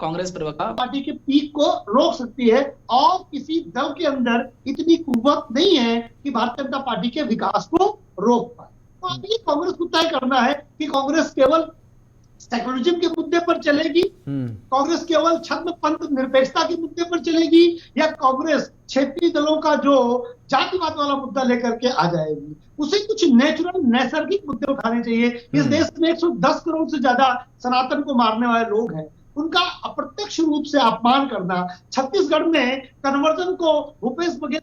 कांग्रेस प्रवक्ता पार्टी के पीक को रोक सकती है और किसी दल के अंदर इतनी कुव्वत नहीं है कि भारतीय जनता पार्टी के विकास को रोक पाए। तो अब ये कांग्रेस को तय करना है कि कांग्रेस केवल सेकुलरिज्म के मुद्दे पर चलेगी, कांग्रेस केवल छद्म पंथ निरपेक्षता के मुद्दे पर चलेगी, या कांग्रेस क्षेत्रीय दलों का जो जातिवाद वाला मुद्दा लेकर के आ जाएगी। उसे कुछ नेचुरल नैसर्गिक मुद्दे उठाने चाहिए। इस देश में 110 करोड़ से ज्यादा सनातन को मारने वाले लोग हैं, उनका अप्रत्यक्ष रूप से अपमान करना। छत्तीसगढ़ में कन्वर्जन को भूपेश बघेल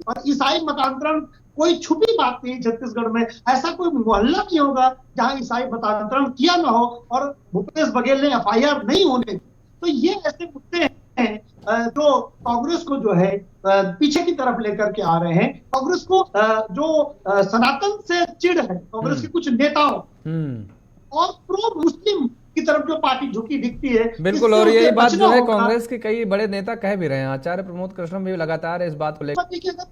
और ईसाई मतांतरण कोई छुपी बात नहीं। छत्तीसगढ़ में ऐसा कोई मोहल्ला नहीं होगा जहां ईसाई मतांतरण किया ना हो और भूपेश बघेल ने एफआईआर नहीं होने। तो ये ऐसे मुद्दे हैं जो कांग्रेस को जो है पीछे की तरफ लेकर के आ रहे हैं। कांग्रेस को जो सनातन से चिढ़ है कांग्रेस के कुछ नेताओं और प्रो मुस्लिम की तरफ जो पार्टी झुकी दिखती है। बिल्कुल, और यही बात जो है कांग्रेस के कई बड़े नेता कह भी रहे हैं। आचार्य प्रमोद कृष्णम भी लगातार इस बात को लेकर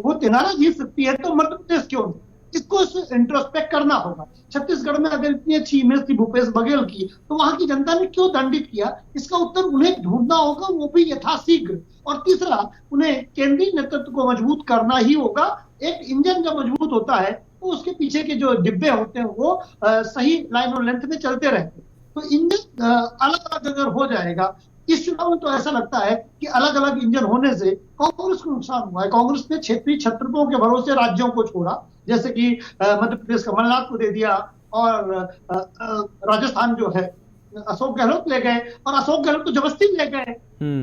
वो तेनारा जीत सकती है तो मध्य प्रदेश क्यों नहीं? इसको इंट्रोस्पेक्ट करना होगा। छत्तीसगढ़ में अगर इतनी अच्छी इमेज थी भूपेश बघेल की, तो वहां की जनता ने क्यों दंडित किया? इसका उत्तर उन्हें ढूंढना होगा, वो भी यथाशीघ्र। और तीसरा, उन्हें केंद्रीय नेतृत्व को मजबूत करना ही होगा। एक इंजन जब मजबूत होता है तो उसके पीछे के जो डिब्बे होते हैं वो सही लाइन और लेंथ में चलते रहते हैं। तो इंजन अलग अलग अगर हो जाएगा, इस चुनाव में तो ऐसा लगता है कि अलग अलग इंजन होने से कांग्रेस को नुकसान हुआ है। कांग्रेस ने क्षेत्रीय छत्रपों के भरोसे राज्यों को छोड़ा, जैसे कि मध्य प्रदेश कमलनाथ को दे दिया और राजस्थान जो है अशोक गहलोत ले गए और अशोक गहलोत तो जबरदस्ती ले गए।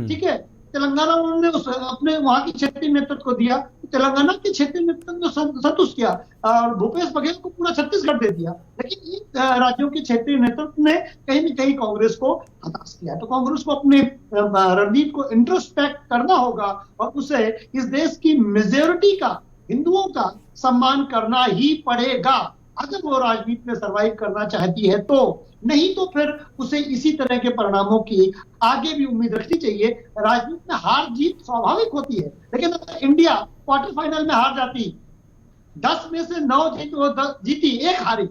ठीक है, तेलंगाना उन्होंने अपने वहां की क्षेत्रीय नेतृत्व को दिया, तेलंगाना के क्षेत्रीय नेतृत्व ने संतुष्ट किया और भूपेश बघेल को पूरा छत्तीसगढ़ दे दिया। लेकिन इन राज्यों के क्षेत्रीय नेतृत्व ने कहीं न कहीं कांग्रेस को हताश किया। तो कांग्रेस को अपने रणनीति को इंट्रोस्पेक्ट करना होगा और उसे इस देश की मेजोरिटी का, हिंदुओं का सम्मान करना ही पड़ेगा अगर वो राजनीति में सर्वाइव करना चाहती है। तो नहीं तो फिर उसे इसी तरह के परिणामों की आगे भी उम्मीद रखनी चाहिए। राजनीति में हार जीत स्वाभाविक होती है, लेकिन अगर इंडिया क्वार्टर फाइनल में हार जाती, 10 में से 9 जीती, 1 हारी।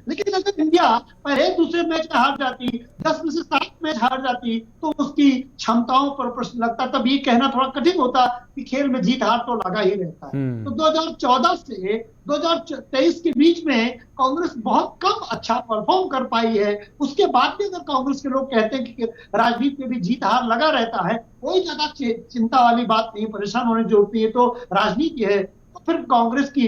लेकिन अगर इंडिया पहले दूसरे मैच में हार जाती, 10 में से 7 मैच हार जाती, तो उसकी क्षमताओं पर प्रश्न लगता। तब ये कहना थोड़ा कठिन होता कि खेल में जीत हार तो लगा ही रहता है। तो 2014 से 2023 के बीच में कांग्रेस बहुत कम अच्छा परफॉर्म कर पाई है। उसके बाद भी अगर कांग्रेस के लोग कहते हैं कि राजनीति में भी जीत हार लगा रहता है, कोई ज्यादा चिंता वाली बात नहीं, परेशान होने की जरूरत नहीं है। तो राजनीति है, तो फिर कांग्रेस की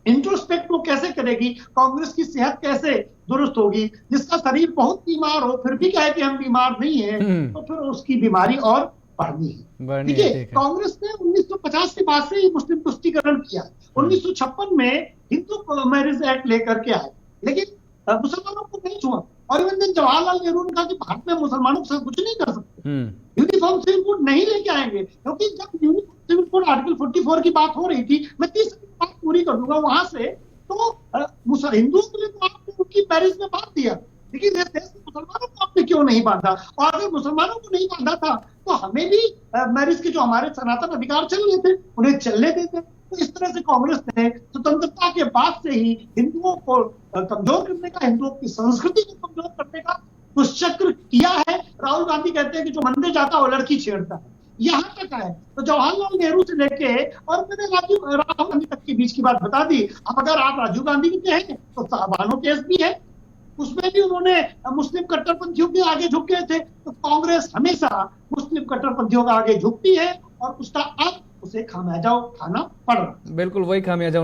इंट्रोस्पेक्ट वो कैसे करेगी? कांग्रेस की सेहत कैसे दुरुस्त होगी? जिसका शरीर बहुत बीमार हो फिर भी कहे कि हम बीमार नहीं है, तो फिर उसकी बीमारी और बढ़नी है। ठीक है, कांग्रेस ने 1950 के बाद से ही मुस्लिम तुष्टीकरण किया। 1956 में हिंदू मैरिज एक्ट लेकर के आए, लेकिन मुसलमानों को नहीं छुआ। और इवन जवाहरलाल नेहरू ने कहा कि भारत में मुसलमानों के साथ कुछ नहीं कर सकते, यूनिफॉर्म सिविल कोड नहीं लेके आएंगे। क्योंकि जब यूनिफॉर्म सिविल कोड आर्टिकल 44 की बात हो रही थी, मैं 30 बात पूरी कर दूंगा वहां से, तो हिंदुओं के लिए तो आपने उनकी मैरिज में बांध दिया, लेकिन इस देश में मुसलमानों को आपने क्यों नहीं बांधा? और अगर मुसलमानों को नहीं बांधा था तो हमें भी मैरिज के जो हमारे सनातन अधिकार चल रहे थे उन्हें चलने देते। तो इस तरह से कांग्रेस ने स्वतंत्रता के बाद से ही हिंदुओं को कमजोर करने का, हिंदुओं की संस्कृति को कमजोर करने का दुष्चक्र किया है। राहुल गांधी कहते हैं कि जो मंदिर जाता है वो लड़की छेड़ता है, यहाँ तक है। तो जवाहरलाल नेहरू से लेके और मैंने राहुल गांधी तक के बीच की बात बता दी। अब अगर आप राजीव गांधी की कहें तो साहबानो केस भी है, उसमें भी उन्होंने मुस्लिम कट्टरपंथियों के आगे झुक गए थे। तो कांग्रेस हमेशा मुस्लिम कट्टरपंथियों के आगे झुकती है और उसका अब उसे खामियाजा खाना पड़ रहा है। बिल्कुल वही खामियाजा